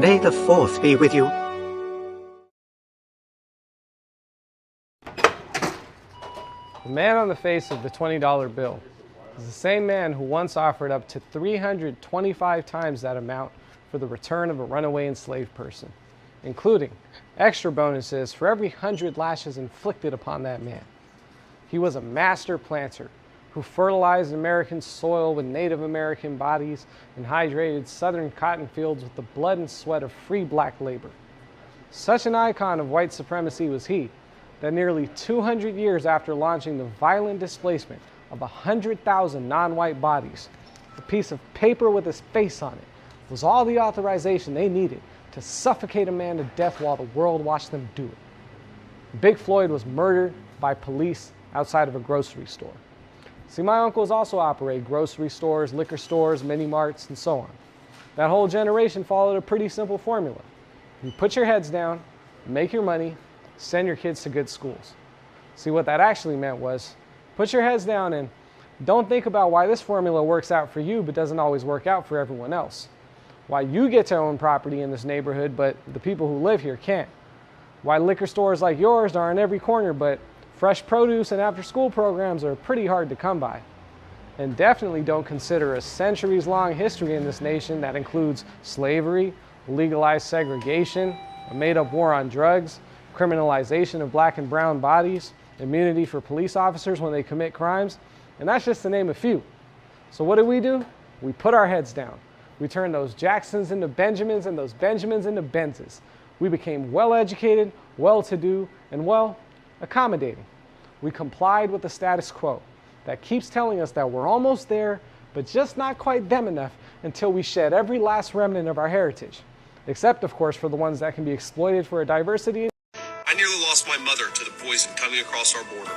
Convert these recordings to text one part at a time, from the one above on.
May the 4th be with you. The man on the face of the $20 bill is the same man who once offered up to 325 times that amount for the return of a runaway enslaved person, including extra bonuses for every 100 lashes inflicted upon that man. He was a master planter who fertilized American soil with Native American bodies and hydrated Southern cotton fields with the blood and sweat of free black labor. Such an icon of white supremacy was he that nearly 200 years after launching the violent displacement of 100,000 non-white bodies, a piece of paper with his face on it was all the authorization they needed to suffocate a man to death while the world watched them do it. Big Floyd was murdered by police outside of a grocery store. See, my uncles also operate grocery stores, liquor stores, mini marts, and so on. That whole generation followed a pretty simple formula. You put your heads down, make your money, send your kids to good schools. See, what that actually meant was, put your heads down and don't think about why this formula works out for you but doesn't always work out for everyone else. Why you get to own property in this neighborhood but the people who live here can't. Why liquor stores like yours are in every corner but fresh produce and after-school programs are pretty hard to come by. And definitely don't consider a centuries-long history in this nation that includes slavery, legalized segregation, a made-up war on drugs, criminalization of black and brown bodies, immunity for police officers when they commit crimes, and that's just to name a few. So what do? We put our heads down. We turned those Jacksons into Benjamins and those Benjamins into Benzes. We became well-educated, well-to-do, and accommodating. We complied with the status quo that keeps telling us that we're almost there, but just not quite them enough until we shed every last remnant of our heritage. Except, of course, for the ones that can be exploited for a diversity. I nearly lost my mother to the poison coming across our border.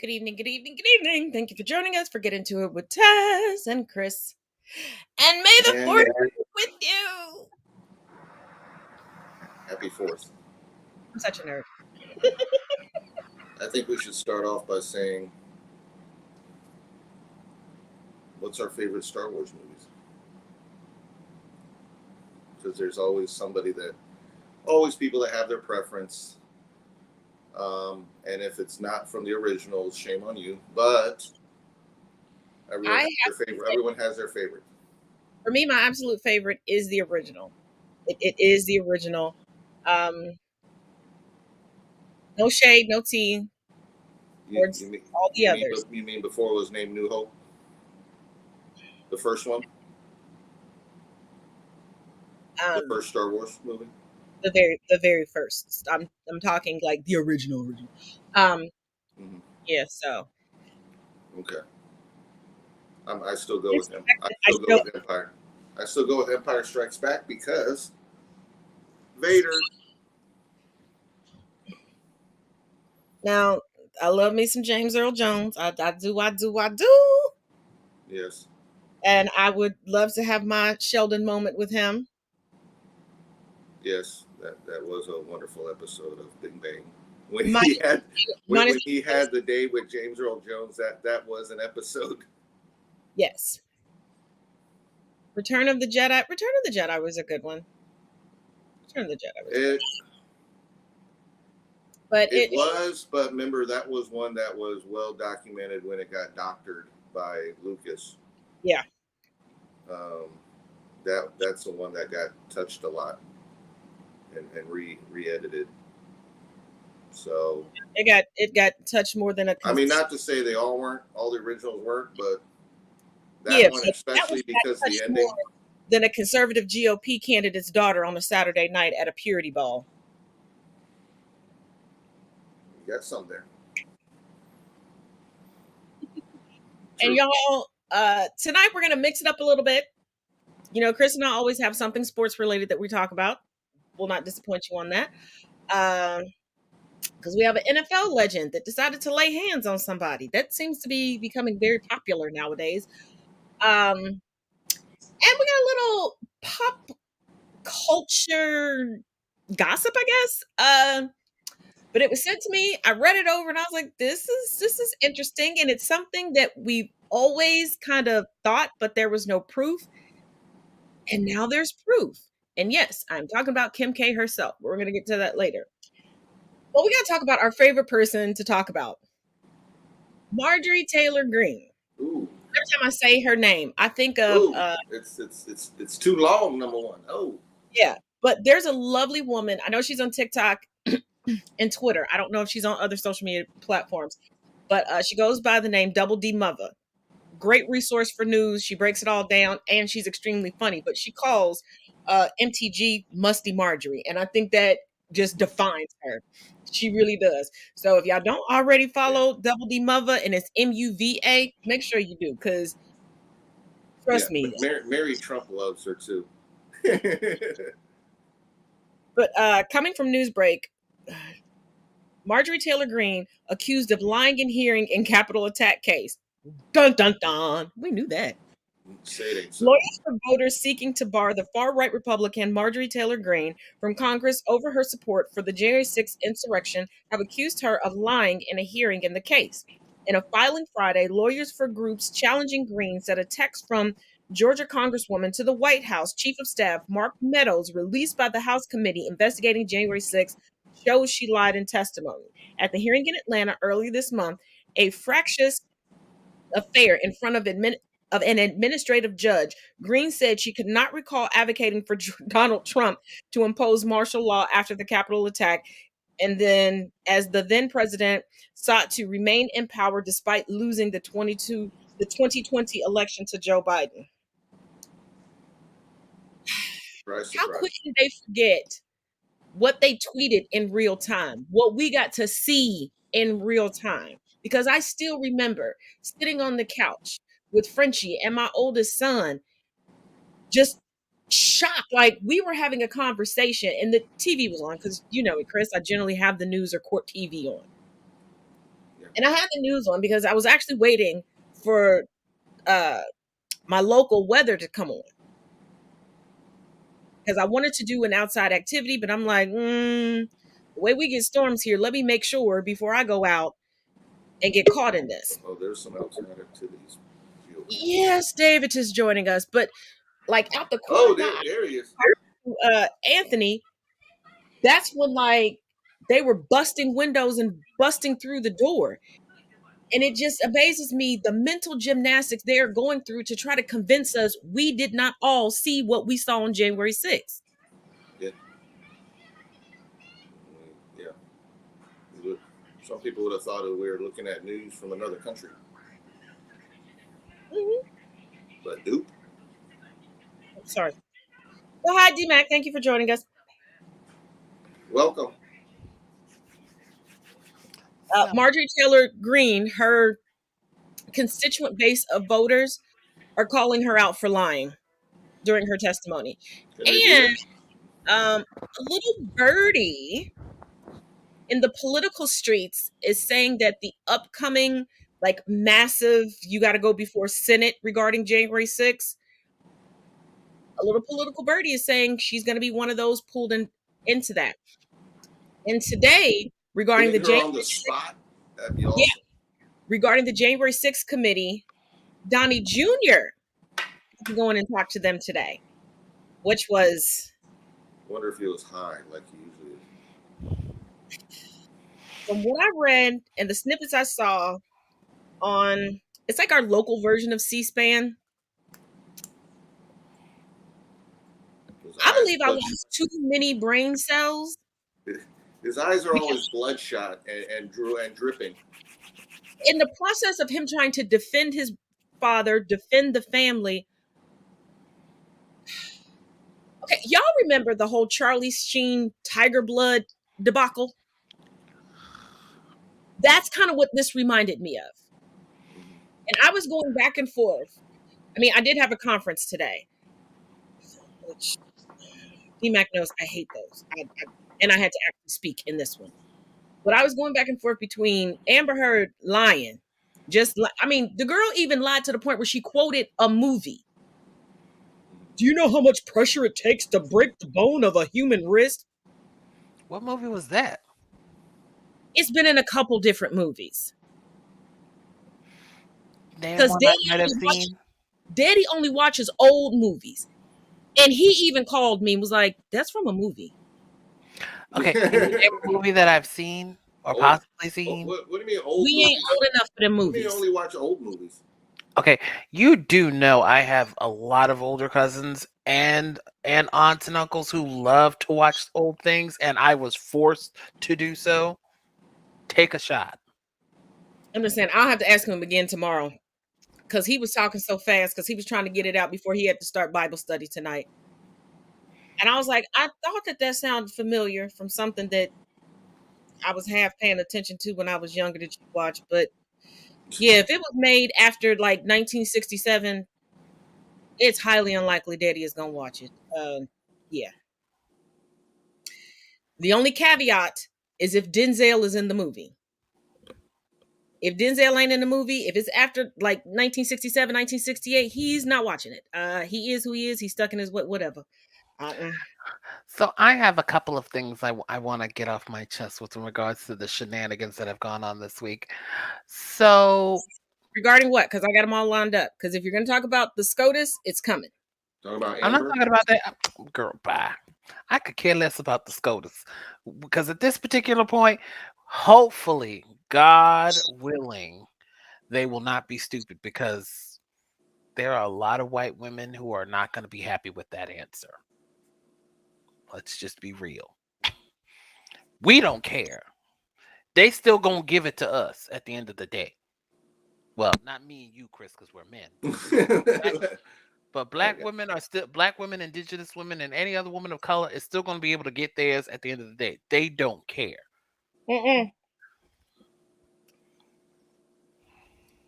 Good evening, good evening, good evening. Thank you for joining us for Get Into It with Taz and Chris. And may the 4th be with you. Happy 4th. I'm such a nerd. I think we should start off by saying, what's our favorite Star Wars movies? Because there's always people that have their preference. And if it's not from the originals, shame on you. But everyone has their favorite. For me, my absolute favorite is the original. It is the original. No shade, no tea. All the others. You mean before it was named New Hope? The first one? The first Star Wars movie? The very first. I'm talking like the original. Yeah, so. Okay. I still go with him. I still go with Empire. I still go with Empire Strikes Back because Vader. Now, I love me some James Earl Jones. I do. Yes. And I would love to have my Sheldon moment with him. Yes, that was a wonderful episode of Big Bang. When he had the day with James Earl Jones, that was an episode. Yes. Return of the Jedi was a good one. Return of the Jedi was good. But remember, that was one that was well documented when it got doctored by Lucas. Yeah. That's the one that got touched a lot and re-edited. So it got touched more than a. I mean, not to say they all the originals weren't, but that one especially because the ending. Than a conservative GOP candidate's daughter on a Saturday night at a purity ball. You got some there. And y'all, tonight we're gonna mix it up a little bit. You know, Chris and I always have something sports related that we talk about. Will not disappoint you on that. Because we have an NFL legend that decided to lay hands on somebody. That seems to be becoming very popular nowadays. And we got a little pop culture gossip, I guess. But it was sent to me. I read it over and I was like, this is interesting. And it's something that we've always kind of thought, but there was no proof. And now there's proof. And yes, I'm talking about Kim K herself. We're going to get to that later. But we got to talk about our favorite person to talk about, Marjorie Taylor Greene. Ooh. Every time I say her name, I think of it's too long. Number one. Oh, yeah. But there's a lovely woman. I know she's on TikTok and Twitter. I don't know if she's on other social media platforms, but she goes by the name Double D Mother. Great resource for news. She breaks it all down, and she's extremely funny. But she calls MTG Musty Marjorie, and I think that just defines her. She really does. So if y'all don't already follow Double D Mother, and it's MUVA, make sure you do, because trust me. Mary Trump loves her too. But coming from Newsbreak, Marjorie Taylor Greene accused of lying in hearing in Capitol attack case. Dun, dun, dun. We knew that. Lawyers for voters seeking to bar the far-right Republican Marjorie Taylor Greene from Congress over her support for the January 6th insurrection have accused her of lying in a hearing in the case. In a filing Friday, lawyers for groups challenging Greene said a text from Georgia Congresswoman to the White House Chief of Staff Mark Meadows, released by the House committee investigating January 6th, shows she lied in testimony. At the hearing in Atlanta earlier this month, a fractious affair in front of an administrative judge, Greene said she could not recall advocating for Donald Trump to impose martial law after the Capitol attack, and then as the then president sought to remain in power despite losing the 2020 election to Joe Biden. How quick did they forget what they tweeted in real time, what we got to see in real time? Because I still remember sitting on the couch with Frenchie and my oldest son, just shocked. Like, we were having a conversation and the TV was on, because you know me, Chris, I generally have the news or court TV on. And I had the news on because I was actually waiting for my local weather to come on, because I wanted to do an outside activity, but I'm like, the way we get storms here, let me make sure before I go out and get caught in this. Oh, there's some outside activities. Yes, David is joining us, but like out the corner. Oh, there he is. Anthony, that's when like they were busting windows and busting through the door. And it just amazes me the mental gymnastics they are going through to try to convince us we did not all see what we saw on January 6th. Yeah. Some people would have thought that we were looking at news from another country. Mm-hmm. But nope. Sorry. Well, hi, D-Mac. Thank you for joining us. Welcome. Marjorie Taylor Greene, her constituent base of voters are calling her out for lying during her testimony. And a little birdie in the political streets is saying that the upcoming, like, massive, you got to go before Senate regarding January 6th, a little political birdie is saying she's going to be one of those pulled into that. And today, regarding the January 6th, regarding the January 6th committee, DOnnie Jr. going and talk to them today, which was. I wonder if he was high like he usually is. From what I read and the snippets I saw on, it's like our local version of C-SPAN. I believe I lost too many brain cells. His eyes are always bloodshot and dripping. In the process of him trying to defend his father, defend the family. Okay, y'all remember the whole Charlie Sheen Tiger Blood debacle? That's kind of what this reminded me of. And I was going back and forth. I mean, I did have a conference today, which D-Mac knows I hate those. And I had to actually speak in this one. But I was going back and forth between Amber Heard lying. The girl even lied to the point where she quoted a movie. Do you know how much pressure it takes to break the bone of a human wrist? What movie was that? It's been in a couple different movies. Because Daddy only watches old movies. And he even called me and was like, "That's from a movie." Okay, can you name a movie that I've seen or possibly seen? What do you mean old We movies? ain't old enough for them What do you mean movies. only watch old movies? Okay, you do know I have a lot of older cousins and aunts and uncles who love to watch old things, and I was forced to do so. Take a shot. I'm just saying, I'll have to ask him again tomorrow because he was talking so fast because he was trying to get it out before he had to start Bible study tonight. And I was like, I thought that sounded familiar from something that I was half paying attention to when I was younger that you watched. But yeah, if it was made after like 1967, it's highly unlikely Daddy is gonna watch it. Yeah. The only caveat is if Denzel is in the movie. If Denzel ain't in the movie, if it's after like 1967, 1968, he's not watching it. He is who he is. He's stuck in his whatever. So I have a couple of things I want to get off my chest with regards to the shenanigans that have gone on this week. So Regarding what? Because I got them all lined up. Because if you're going to talk about the SCOTUS, it's coming. Talking about I'm not Amber? talking about that. Girl, bye. I could care less about the SCOTUS because at this particular point, hopefully, God willing, they will not be stupid because there are a lot of white women who are not going to be happy with that answer. Let's just be real. We don't care. They still gonna give it to us at the end of the day. Well, not me and you, Chris, because we're men. But black women, indigenous women, and any other woman of color is still gonna be able to get theirs at the end of the day. They don't care.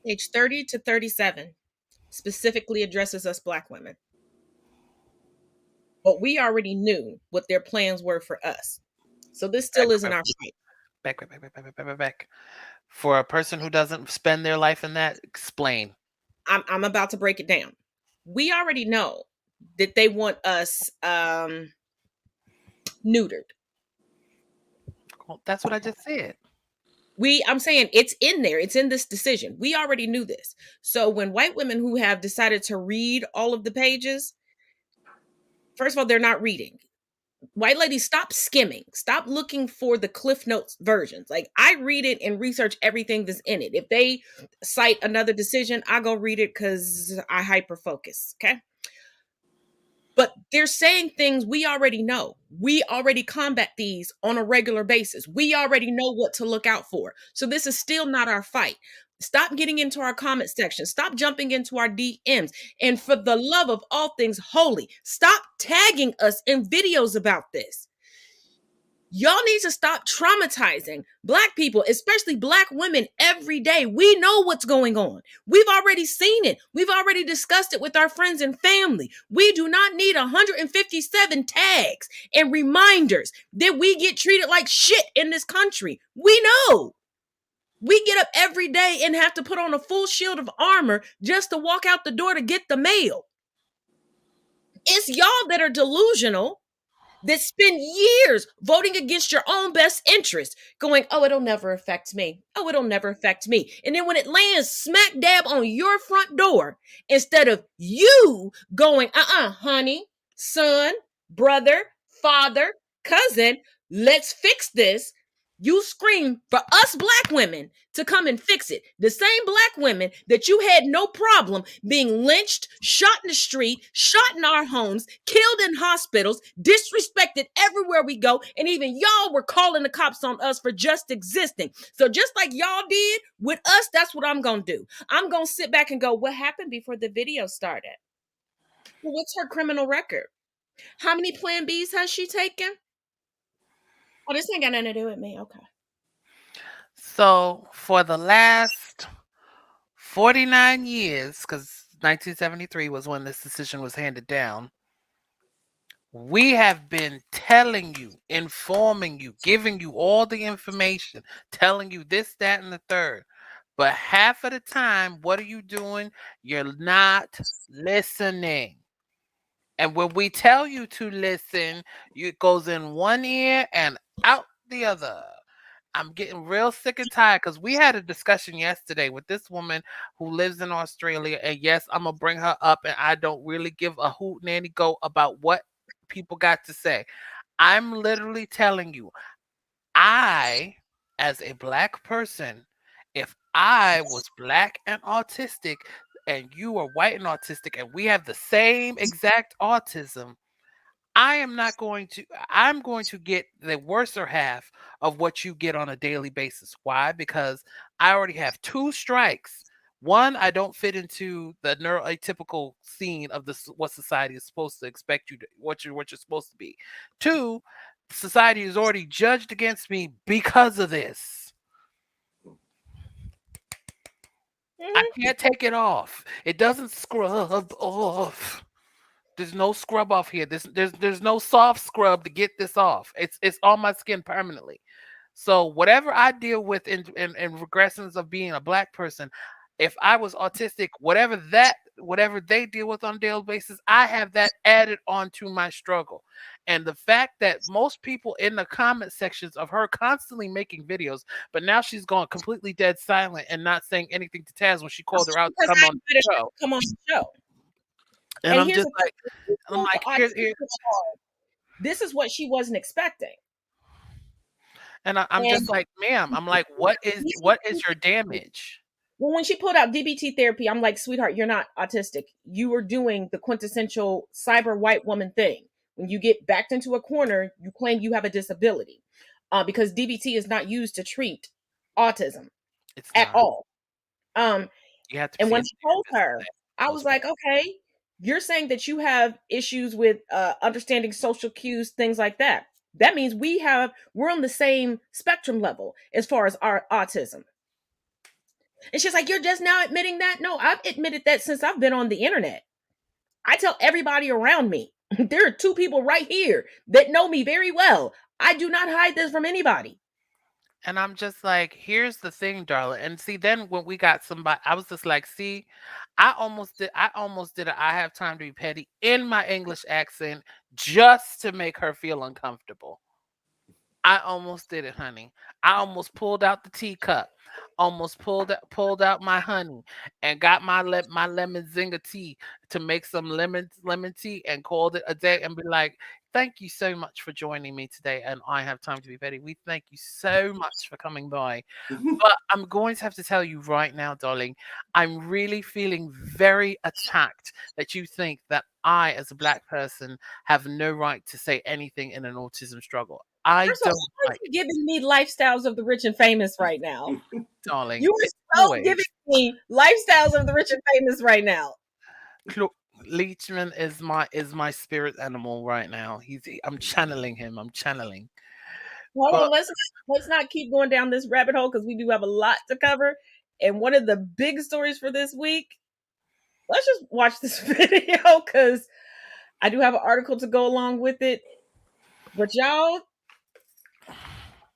Age 30 to 37 specifically addresses us black women. But we already knew what their plans were for us. So this still isn't our fight. Back. For a person who doesn't spend their life in that, explain. I'm about to break it down. We already know that they want us neutered. Well, that's what I just said. I'm saying it's in there. It's in this decision. We already knew this. So when white women who have decided to read all of the pages, first of all, they're not reading. White ladies, stop skimming. Stop looking for the Cliff Notes versions. Like, I read it and research everything that's in it. If they cite another decision, I go read it because I hyper focus. Okay. But they're saying things we already know. We already combat these on a regular basis. We already know what to look out for. So this is still not our fight. Stop getting into our comment section. Stop jumping into our DMs. And for the love of all things holy, stop tagging us in videos about this. Y'all need to stop traumatizing black people, especially black women, every day. We know what's going on. We've already seen it. We've already discussed it with our friends and family. We do not need 157 tags and reminders that we get treated like shit in this country. We know. We get up every day and have to put on a full shield of armor just to walk out the door to get the mail. It's y'all that are delusional, that spend years voting against your own best interest, going, oh, it'll never affect me. Oh, it'll never affect me. And then when it lands smack dab on your front door, instead of you going, honey, son, brother, father, cousin, let's fix this, you scream for us black women to come and fix it. The same black women that you had no problem being lynched, shot in the street, shot in our homes, killed in hospitals, disrespected everywhere we go, and even y'all were calling the cops on us for just existing. So just like y'all did with us, that's what I'm going to do. I'm going to sit back and go, what happened before the video started? Well, what's her criminal record? How many Plan Bs has she taken? Oh, this ain't got nothing to do with me. Okay. So for the last 49 years, because 1973 was when this decision was handed down, we have been telling you, informing you, giving you all the information, telling you this, that, and the third. But half of the time, what are you doing? You're not listening. And when we tell you to listen, it goes in one ear and out the other. I'm getting real sick and tired because we had a discussion yesterday with this woman who lives in Australia. And yes, I'm going to bring her up, and I don't really give a hoot nanny go about what people got to say. I'm literally telling you, I, as a Black person, if I was Black and autistic and you are white and autistic and we have the same exact autism, I'm going to get the worser half of what you get on a daily basis. Why? Because I already have 2 strikes. One, I don't fit into the neuroatypical scene of what society is supposed to expect you to, what you're supposed to be. 2, society is already judged against me because of this. I can't take it off. It doesn't scrub off. There's no scrub off here. There's no soft scrub to get this off. It's on my skin permanently. So whatever I deal with in regressions of being a Black person, if I was autistic, whatever they deal with on a daily basis, I have that added onto my struggle. And the fact that most people in the comment sections of her constantly making videos, but now she's gone completely dead silent and not saying anything to Taz when she called her out to come on the show. Come on the show. And I'm just like, this is what she wasn't expecting. And I'm just like, ma'am, I'm like, what is your damage? Well, when she pulled out DBT therapy, I'm like, sweetheart, you're not autistic. You were doing the quintessential cyber white woman thing. When you get backed into a corner, you claim you have a disability because DBT is not used to treat autism at all. And when I told her, I was like, okay, you're saying that you have issues with understanding social cues, things like that. That means we're on the same spectrum level as far as our autism. And she's like, you're just now admitting that? No, I've admitted that since I've been on the internet. I tell everybody around me, there are 2 people right here that know me very well. I do not hide this from anybody. And I'm just like, here's the thing, darling. And see, then when we got somebody, I was just like, see, I almost did it. I have time to be petty in my English accent just to make her feel uncomfortable. I almost did it, honey. I almost pulled out the teacup, almost pulled out my honey, and got my lemon zinger tea to make some lemon tea and called it a day and be like, thank you so much for joining me today. And I have time to be petty. We thank you so much for coming by. But I'm going to have to tell you right now, darling, I'm really feeling very attacked that you think that I, as a Black person, have no right to say anything in an autism struggle. I First don't like giving me lifestyles of the rich and famous right now. Darling. You are giving me lifestyles of the rich and famous right now. Leachman is my spirit animal right now. I'm channeling him. Hold on, let's not keep going down this rabbit hole because we do have a lot to cover. And one of the big stories for this week, let's just watch this video because I do have an article to go along with it. But y'all,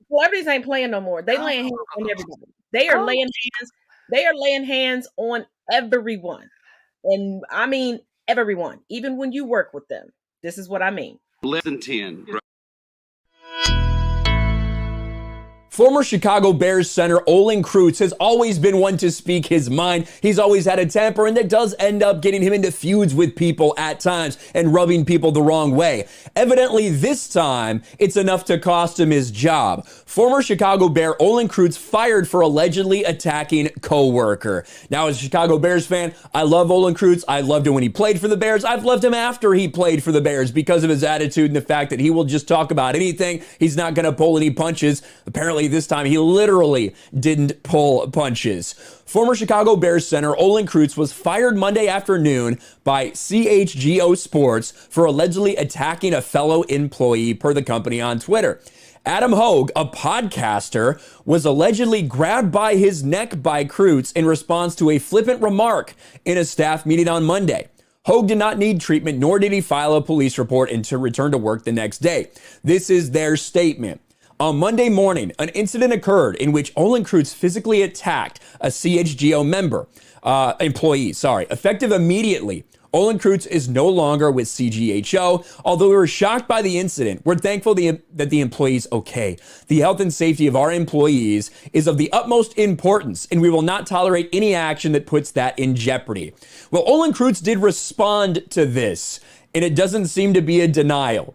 celebrities ain't playing no more. They laying hands on everybody. They are laying hands. They are laying hands on everyone. And I mean everyone, even when you work with them. This is what I mean. Less than 10. Former Chicago Bears center Olin Kreutz has always been one to speak his mind. He's always had a temper, and that does end up getting him into feuds with people at times and rubbing people the wrong way. Evidently, this time, it's enough to cost him his job. Former Chicago Bear Olin Kreutz fired for allegedly attacking co-worker. Now, as a Chicago Bears fan, I love Olin Kreutz. I loved him when he played for the Bears. I've loved him after he played for the Bears because of his attitude and the fact that he will just talk about anything. He's not going to pull any punches. Apparently, this time he literally didn't pull punches. Former Chicago Bears center Olin Kreutz was fired Monday afternoon by CHGO Sports for allegedly attacking a fellow employee, per the company on Twitter. Adam Hogue, a podcaster, was allegedly grabbed by his neck by Kreutz in response to a flippant remark in a staff meeting on Monday. Hogue did not need treatment, nor did he file a police report and to return to work the next day. This is their statement. On Monday morning, an incident occurred in which Olin Kreutz physically attacked a CHGO employee. Effective immediately, Olin Kreutz is no longer with CGHO. Although we were shocked by the incident, we're thankful that the employee is okay. The health and safety of our employees is of the utmost importance, and we will not tolerate any action that puts that in jeopardy. Well, Olin Kreutz did respond to this, and it doesn't seem to be a denial.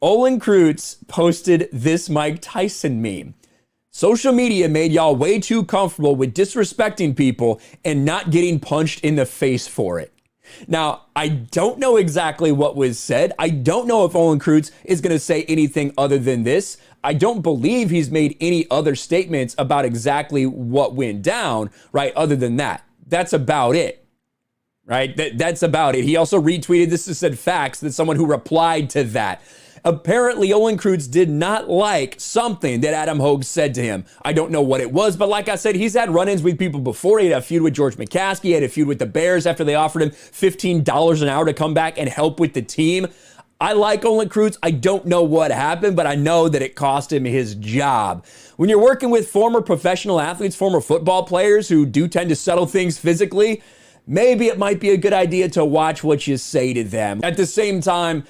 Olin Kreutz posted this Mike Tyson meme. Social media made y'all way too comfortable with disrespecting people and not getting punched in the face for it. Now, I don't know exactly what was said. I don't know if Olin Kreutz is going to say anything other than this. I don't believe he's made any other statements about exactly what went down, right? Other than that, that's about it, right? That's about it. He also retweeted, this is said facts, that someone who replied to that. Apparently, Olin Kreutz did not like something that Adam Hogue said to him. I don't know what it was, but like I said, he's had run-ins with people before. He had a feud with George McCaskey. He had a feud with the Bears after they offered him $15 an hour to come back and help with the team. I like Olin Kreutz. I don't know what happened, but I know that it cost him his job. When you're working with former professional athletes, former football players who do tend to settle things physically, maybe it might be a good idea to watch what you say to them. At the same time,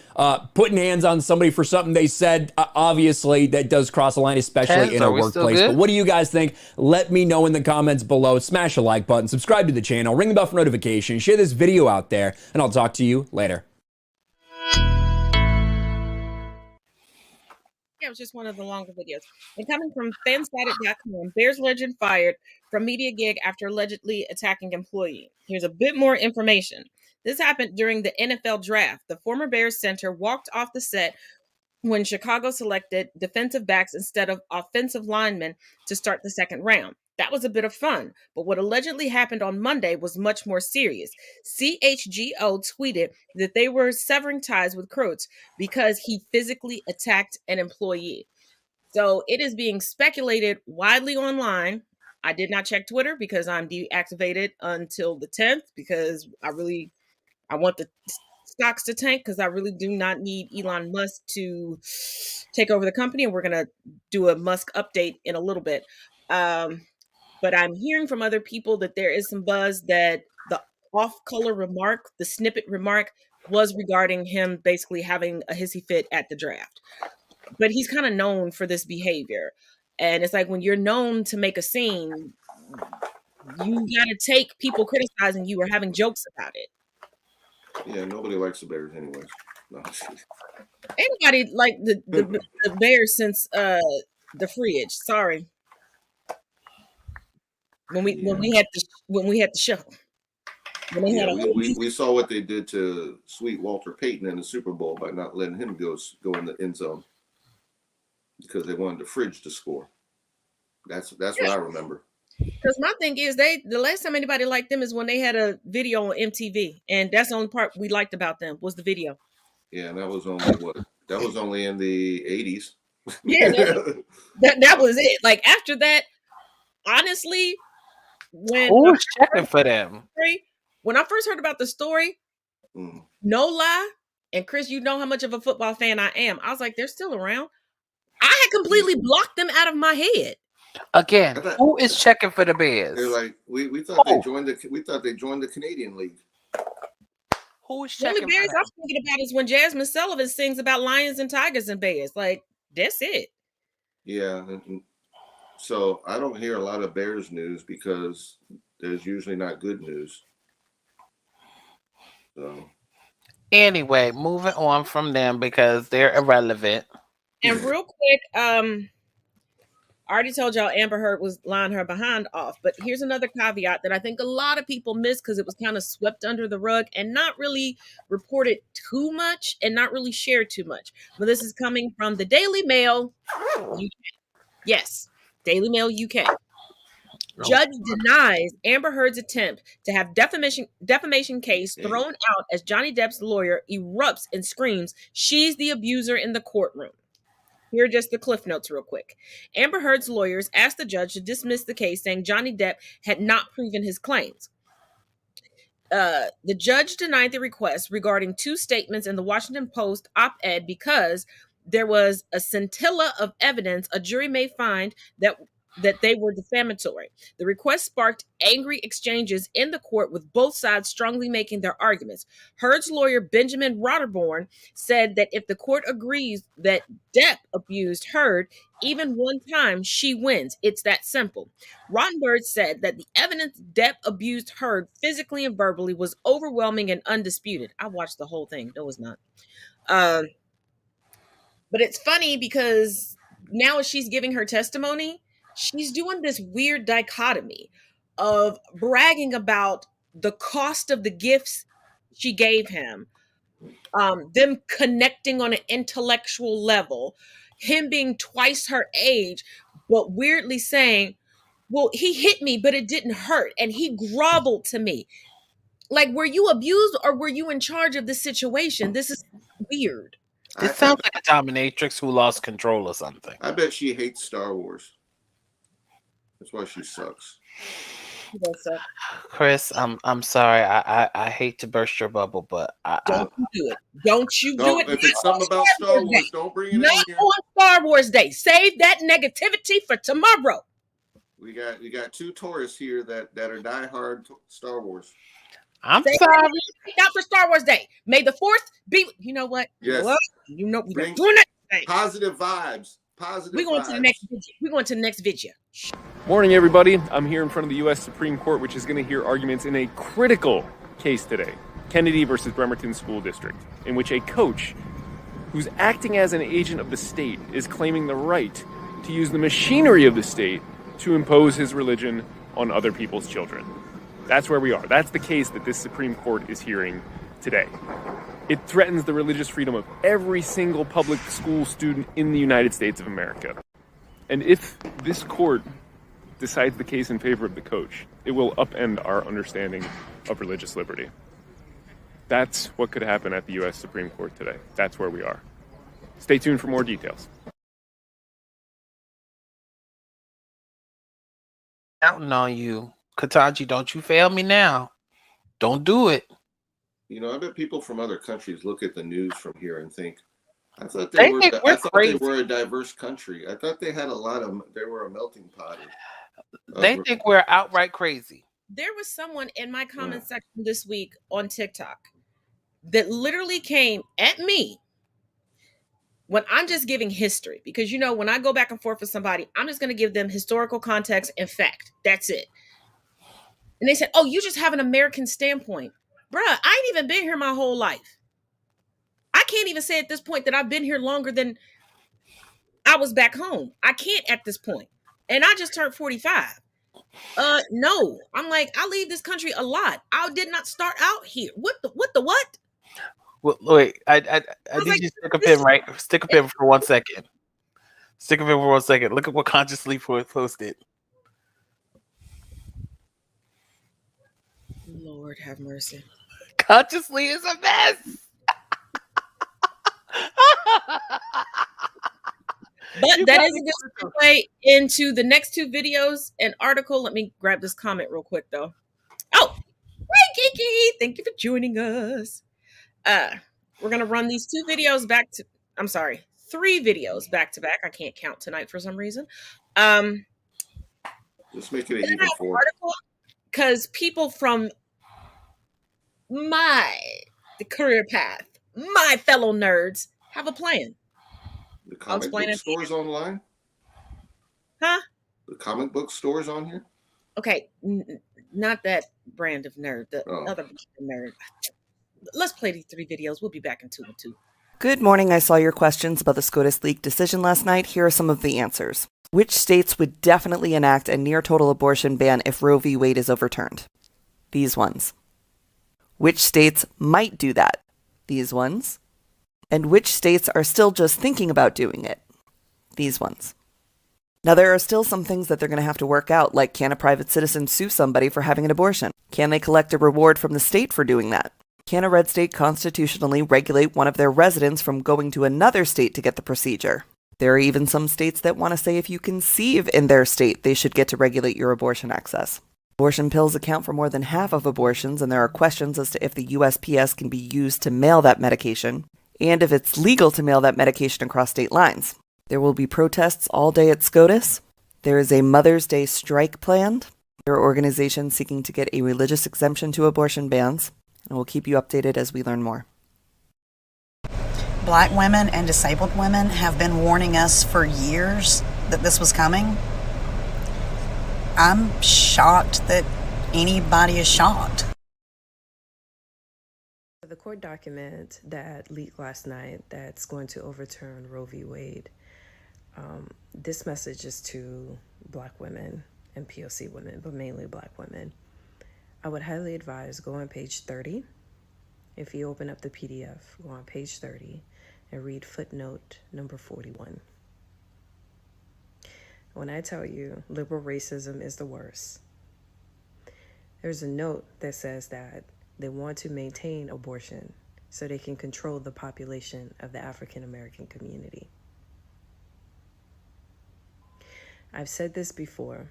putting hands on somebody for something they said, obviously, that does cross a line, especially in a workplace. But what do you guys think? Let me know in the comments below. Smash a like button, subscribe to the channel, ring the bell for notifications, share this video out there, and I'll talk to you later. Yeah, it was just one of the longer videos. And coming from fansided.com, Bears legend fired from media gig after allegedly attacking employee. Here's a bit more information. This happened during the NFL draft. The former Bears center walked off the set when Chicago selected defensive backs instead of offensive linemen to start the second round. That was a bit of fun, but what allegedly happened on Monday was much more serious. CHGO tweeted that they were severing ties with Kreutz because he physically attacked an employee. So it is being speculated widely online. I did not check Twitter because I'm deactivated until the 10th because I want the stocks to tank because I really do not need Elon Musk to take over the company. And we're going to do a Musk update in a little bit. But I'm hearing from other people that there is some buzz that the off-color remark, the snippet remark, was regarding him basically having a hissy fit at the draft. But he's kind of known for this behavior. And it's like when you're known to make a scene, you got to take people criticizing you or having jokes about it. Yeah, nobody likes the Bears anyways. No. Anybody like the Bears since the fridge. Sorry. When we had the show. We saw what they did to sweet Walter Payton in the Super Bowl by not letting him go in the end zone because they wanted the fridge to score. That's what I remember. Because my thing is, the last time anybody liked them is when they had a video on MTV, and that's the only part we liked about them was the video. Yeah, and that was only in the 80s. Yeah, that was it. Like after that, honestly. Who's checking for them? When I first heard about the story, no lie, and Chris, you know how much of a football fan I am. I was like, they're still around. I had completely blocked them out of my head. Again, who is checking for the Bears? They're like, we thought they joined the Canadian League. Who is The only checking? Bears I'm thinking about is when Jasmine Sullivan sings about lions and tigers and bears. Like that's it. Yeah. So I don't hear a lot of Bears news because there's usually not good news. So Anyway, moving on from them because they're irrelevant. And real quick, I already told y'all Amber Heard was lying her behind off, but here's another caveat that I think a lot of people missed because it was kind of swept under the rug and not really reported too much and not really shared too much. But this is coming from the Daily Mail UK. Yes. Daily Mail UK. Judge denies Amber Heard's attempt to have defamation case thrown out as Johnny Depp's lawyer erupts and screams, "She's the abuser" in the courtroom. Here are just the cliff notes real quick. Amber Heard's lawyers asked the judge to dismiss the case, saying Johnny Depp had not proven his claims. The judge denied the request regarding two statements in the Washington Post op-ed because there was a scintilla of evidence a jury may find that that they were defamatory. The request sparked angry exchanges in the court, with both sides strongly making their arguments. Heard's lawyer, Benjamin Rotterborn, said that if the court agrees that Depp abused Heard even one time, she wins. It's that simple. Rottenberg said that the evidence Depp abused Heard physically and verbally was overwhelming and undisputed. I watched the whole thing. No, it's not. But it's funny because now as she's giving her testimony, she's doing this weird dichotomy of bragging about the cost of the gifts she gave him, them connecting on an intellectual level, him being twice her age, but weirdly saying, well, he hit me, but it didn't hurt, and he groveled to me. Like, were you abused or were you in charge of the situation? This is weird. It sounds like a dominatrix who lost control or something. I bet she hates Star Wars. That's why she sucks. Chris, I'm sorry. I hate to burst your bubble, but don't you do it. Don't you do it. If it's something about Star Wars, don't bring it in here. Not on Star Wars Day. Save that negativity for tomorrow. We got two tourists here that are diehard Star Wars. I'm sorry. Not for Star Wars Day. May the 4th be. You know what? Yes. You know we're doing it. Positive vibes. Positive. We're going vibes. to the next video. We're going to the next video. Morning, everybody. I'm here in front of the U.S. Supreme Court, which is going to hear arguments in a critical case today, Kennedy versus Bremerton School District, in which a coach who's acting as an agent of the state is claiming the right to use the machinery of the state to impose his religion on other people's children. That's where we are. That's the case that this Supreme Court is hearing today. It threatens the religious freedom of every single public school student in the United States of America. And if this court decides the case in favor of the coach, it will upend our understanding of religious liberty. That's what could happen at the U.S. Supreme Court today. That's where we are. Stay tuned for more details. Counting on you. Ketanji, don't you fail me now. Don't do it. You know, I bet people from other countries look at the news from here and think, I thought they were a diverse country. I thought they had they were a melting pot. They think we're outright crazy. There was someone in my comment section this week on TikTok that literally came at me when I'm just giving history. Because, you know, when I go back and forth with somebody, I'm just going to give them historical context and fact. That's it. And they said, oh, you just have an American standpoint. Bruh, I ain't even been here my whole life. I can't even say at this point that I've been here longer than I was back home. I can't at this point. And I just turned 45. No. I'm like, I leave this country a lot. I did not start out here. What the what? Well, wait, I need you to stick a pin, right? Stick a pin for 1 second. Stick a pin for 1 second. Look at what Consciously posted. Lord have mercy. Consciously is a mess. But that is a good segue into the next two videos and article. Let me grab this comment real quick, though. Oh, hi, Kiki. Thank you for joining us. We're going to run these three videos back to back. I can't count tonight for some reason. Let's make it an even four. Because people from the career path, my fellow nerds, have a plan. The comic book stores online? Huh? The comic book stores on here? Okay, not that brand of nerd. The other brand of nerd. Let's play these three videos. We'll be back in 2 and 2. Good morning. I saw your questions about the SCOTUS leak decision last night. Here are some of the answers. Which states would definitely enact a near-total abortion ban if Roe v. Wade is overturned? These ones. Which states might do that? These ones. And which states are still just thinking about doing it? These ones. Now, there are still some things that they're going to have to work out, like can a private citizen sue somebody for having an abortion? Can they collect a reward from the state for doing that? Can a red state constitutionally regulate one of their residents from going to another state to get the procedure? There are even some states that want to say if you conceive in their state, they should get to regulate your abortion access. Abortion pills account for more than half of abortions, and there are questions as to if the USPS can be used to mail that medication, and if it's legal to mail that medication across state lines. There will be protests all day at SCOTUS. There is a Mother's Day strike planned. There are organizations seeking to get a religious exemption to abortion bans, and we'll keep you updated as we learn more. Black women and disabled women have been warning us for years that this was coming. I'm shocked that anybody is shocked. The court document that leaked last night that's going to overturn Roe v. Wade, this message is to Black women and POC women, but mainly Black women. I would highly advise go on page 30. If you open up the PDF, go on page 30 and read footnote number 41. When I tell you liberal racism is the worst, there's a note that says that they want to maintain abortion so they can control the population of the African American community. I've said this before.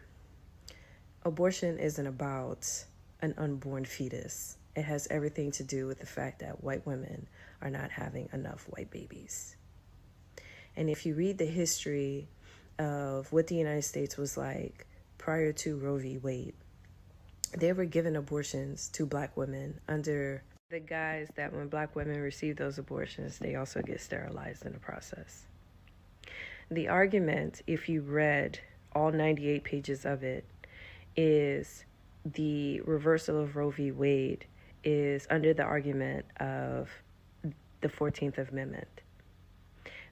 Abortion isn't about an unborn fetus. It has everything to do with the fact that white women are not having enough white babies. And if you read the history of what the United States was like prior to Roe v. Wade, they were given abortions to Black women under the guise that when Black women receive those abortions, they also get sterilized in the process. The argument, if you read all 98 pages of it, is the reversal of Roe v. Wade is under the argument of the 14th Amendment.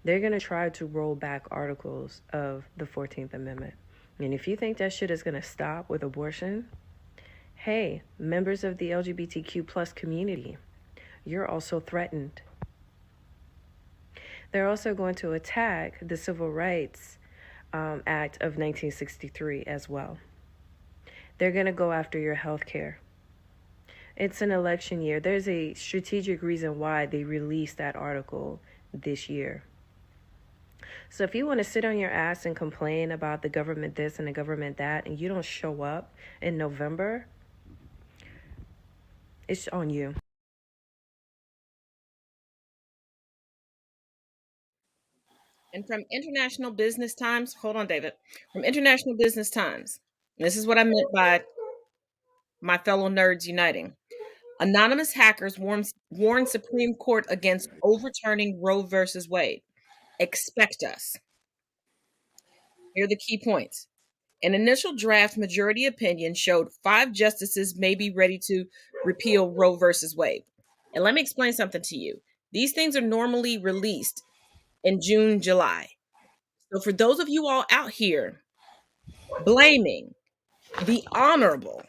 They're going to try to roll back articles of the 14th Amendment. And if you think that shit is going to stop with abortion, hey, members of the LGBTQ plus community, you're also threatened. They're also going to attack the Civil Rights Act of 1963 as well. They're going to go after your health care. It's an election year. There's a strategic reason why they released that article this year. So if you want to sit on your ass and complain about the government this and the government that, and you don't show up in November, it's on you. And from International Business Times, hold on, David. From International Business Times, this is what I meant by my fellow nerds uniting. Anonymous hackers warn Supreme Court against overturning Roe versus Wade. Expect us. Here are the key points. An initial draft majority opinion showed 5 justices may be ready to repeal Roe versus Wade. And let me explain something to you. These things are normally released in June, July. So for those of you all out here blaming the honorable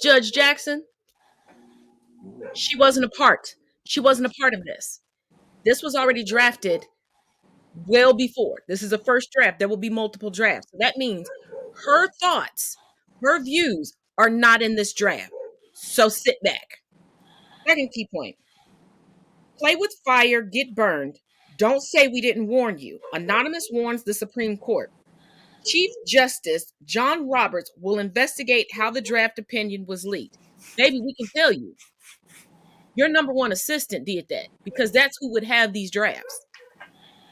Judge Jackson, she wasn't a part of this. This was already drafted well before. This is a first draft. There will be multiple drafts. So that means her thoughts, her views are not in this draft. So sit back. Second key point. Play with fire, get burned. Don't say we didn't warn you. Anonymous warns the Supreme Court. Chief Justice John Roberts will investigate how the draft opinion was leaked. Baby, we can tell you. Your number one assistant did that because that's who would have these drafts.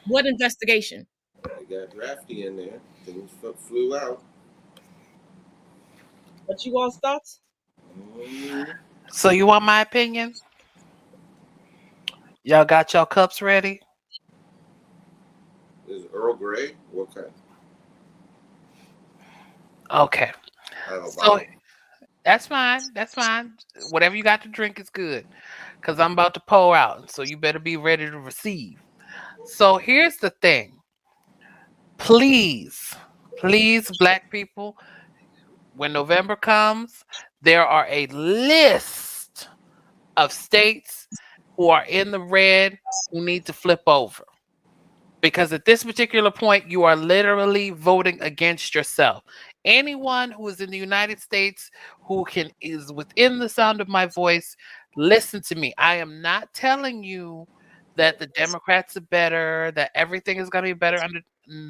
What investigation? They got drafty in there. Things flew out. What you all's thoughts? So you want my opinion? Y'all got y'all cups ready? Is it Earl Grey? What kind? Okay. So So that's fine. That's fine. Whatever you got to drink is good. Because I'm about to pour out. So you better be ready to receive. So here's the thing. Please, Black people, when November comes, there are a list of states who are in the red who need to flip over. Because at this particular point, you are literally voting against yourself. Anyone who is in the United States who is within the sound of my voice, listen to me. I am not telling you that the Democrats are better, that everything is going to be better.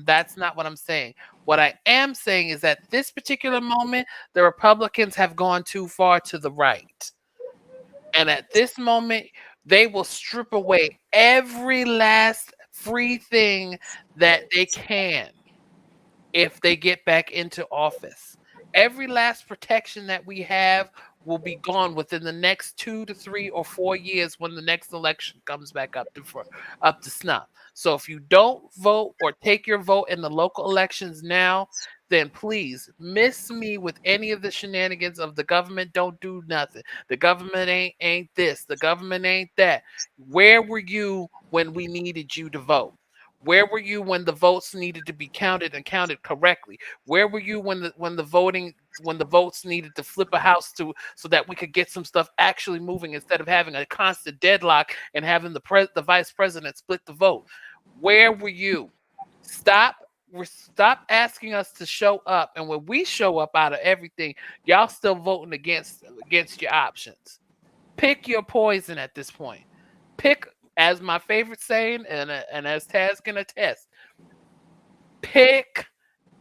That's not what I'm saying. What I am saying is that this particular moment, the Republicans have gone too far to the right. And at this moment, they will strip away every last free thing that they can if they get back into office. Every last protection that we have will be gone within the next 2 to 3 or 4 years when the next election comes back up to snuff. So if you don't vote or take your vote in the local elections now, then please miss me with any of the shenanigans of the government don't do nothing. The government ain't this. The government ain't that. Where were you when we needed you to vote? Where were you when the votes needed to be counted and counted correctly? Where were you when the votes needed to flip a house to so that we could get some stuff actually moving instead of having a constant deadlock and having the vice president split the vote? Where were you? Stop asking us to show up, and when we show up out of everything, y'all still voting against your options. Pick your poison at this point. Pick, as my favorite saying, and as Taz can attest, pick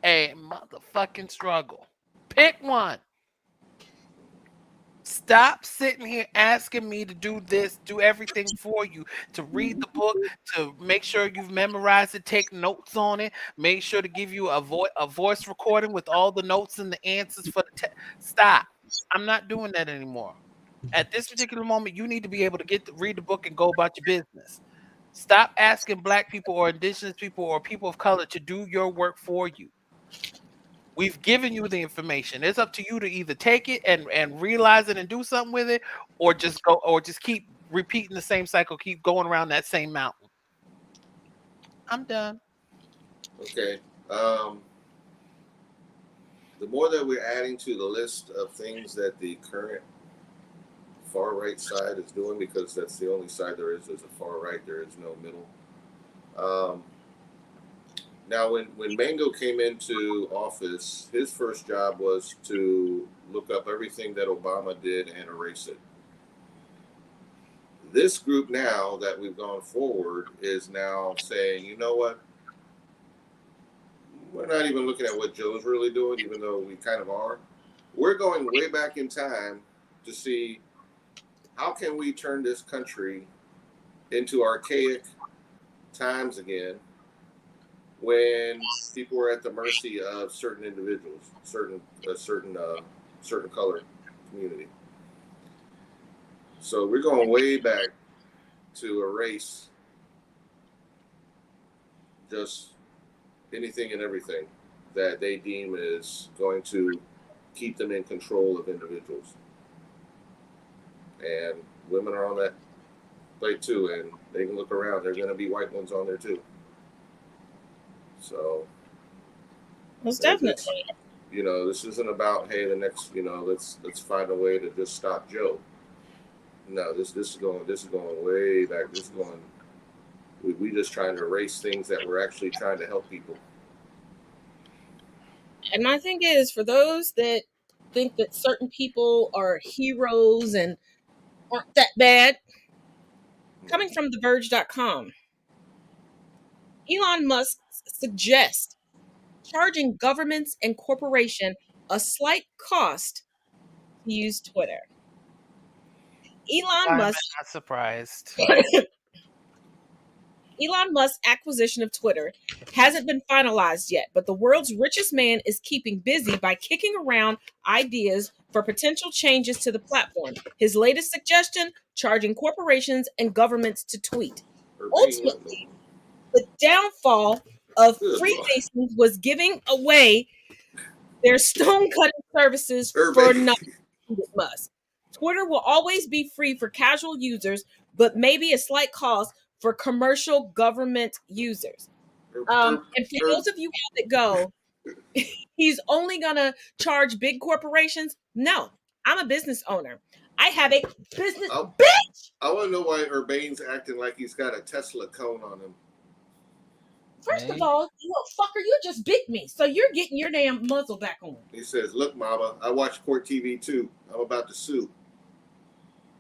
a motherfucking struggle. Pick one. Stop sitting here asking me to do this, do everything for you, to read the book, to make sure you've memorized it, take notes on it, make sure to give you a voice recording with all the notes and the answers for the test. Stop. I'm not doing that anymore. At this particular moment, you need to be able to read the book and go about your business. Stop asking Black people or indigenous people or people of color to do your work for you. We've given you the information. It's up to you to either take it and realize it and do something with it, or just keep repeating the same cycle, keep going around that same mountain. I'm done. Okay. The more that we're adding to the list of things that the current far right side is doing, because that's the only side there is. There's a far right. There is no middle. Now, when Mango came into office, his first job was to look up everything that Obama did and erase it. This group now that we've gone forward is now saying, you know what? We're not even looking at what Joe's really doing, even though we kind of are. We're going way back in time to see how can we turn this country into archaic times again, when people were at the mercy of certain individuals, certain color community. So we're going way back to erase just anything and everything that they deem is going to keep them in control of individuals. And women are on that plate too, and they can look around. There's going to be white ones on there too. So, most definitely. You know, this isn't about, hey, the next, you know, let's find a way to just stop Joe. No, this is going way back. This is going. We just trying to erase things that we're actually trying to help people. And my thing is, for those that think that certain people are heroes and aren't that bad, coming from TheVerge.com, Elon Musk suggests charging governments and corporations a slight cost to use Twitter. I'm not surprised. Elon Musk's acquisition of Twitter hasn't been finalized yet, but the world's richest man is keeping busy by kicking around ideas for potential changes to the platform. His latest suggestion, charging corporations and governments to tweet. Ultimately, the downfall of Freemasons was giving away their stone-cutting services for nothing. Musk. Twitter will always be free for casual users, but maybe a slight cost for commercial government users. And for those of you that go, he's only gonna charge big corporations. No, I'm a business owner. I have a business, bitch. I want to know why Urbane's acting like he's got a Tesla cone on him. First of all, you little fucker, you just bit me, so you're getting your damn muzzle back on. He says, "Look, Mama, I watch Court TV too. I'm about to sue."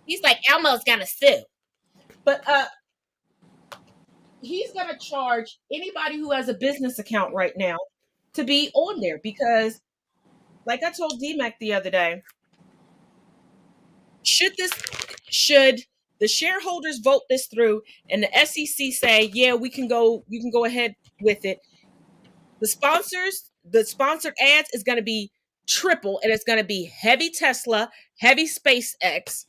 He's like, Elmo's gonna sue, but he's gonna charge anybody who has a business account right now to be on there, because, like I told DMAC the other day, should The shareholders vote this through, and the SEC say, yeah, you can go ahead with it. The sponsored ads is going to be triple, and it's going to be heavy Tesla, heavy SpaceX.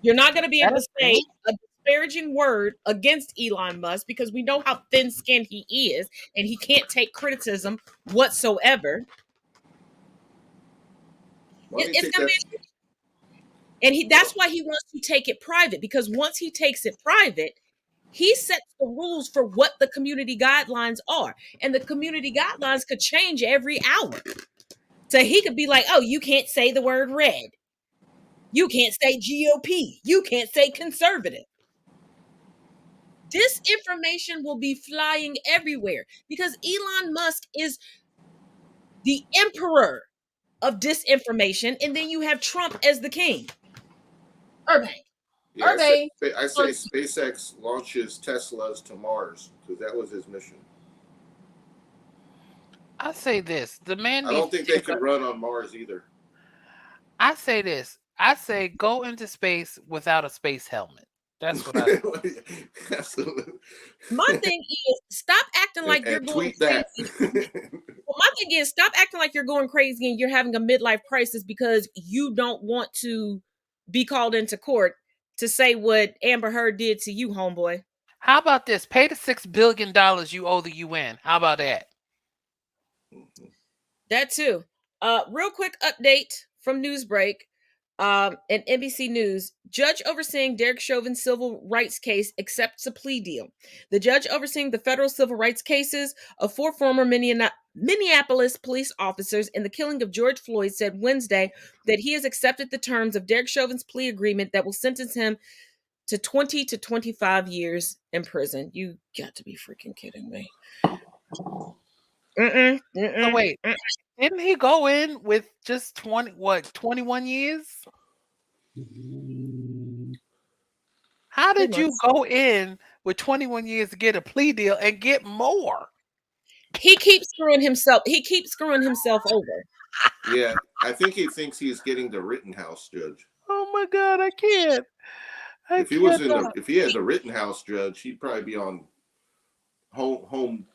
You're not going to be able to say a disparaging word against Elon Musk because we know how thin-skinned he is, and he can't take criticism whatsoever. It's going to be, and that's why he wants to take it private, because once he takes it private, he sets the rules for what the community guidelines are, and the community guidelines could change every hour. So he could be like, "Oh, you can't say the word red. You can't say GOP. You can't say conservative." Disinformation will be flying everywhere because Elon Musk is the emperor of disinformation, and then you have Trump as the king. Yeah, I say SpaceX launches Teslas to Mars because that was his mission. I say this: the man. I don't think they could run on Mars either. I say this: I say go into space without a space helmet. That's what I say. Absolutely. My thing is, stop acting like you're going crazy. Well, my thing is, stop acting like you're going crazy and you're having a midlife crisis because you don't want to be called into court to say what Amber Heard did to you, homeboy. How about this? Pay the $6 billion you owe the UN. How about that? That too. Real quick update from Newsbreak and NBC News. Judge overseeing Derek Chauvin's civil rights case accepts a plea deal. The judge overseeing the federal civil rights cases of 4 former Minneapolis police officers in the killing of George Floyd said Wednesday that he has accepted the terms of Derek Chauvin's plea agreement that will sentence him to 20 to 25 years in prison. You got to be freaking kidding me. So wait, didn't he go in with just 21 years? How did you go in with 21 years to get a plea deal and get more? He keeps screwing himself. Over. Yeah, I think he thinks he's getting the Rittenhouse judge. Oh my God, I can't. If he had the Rittenhouse judge, he'd probably be on home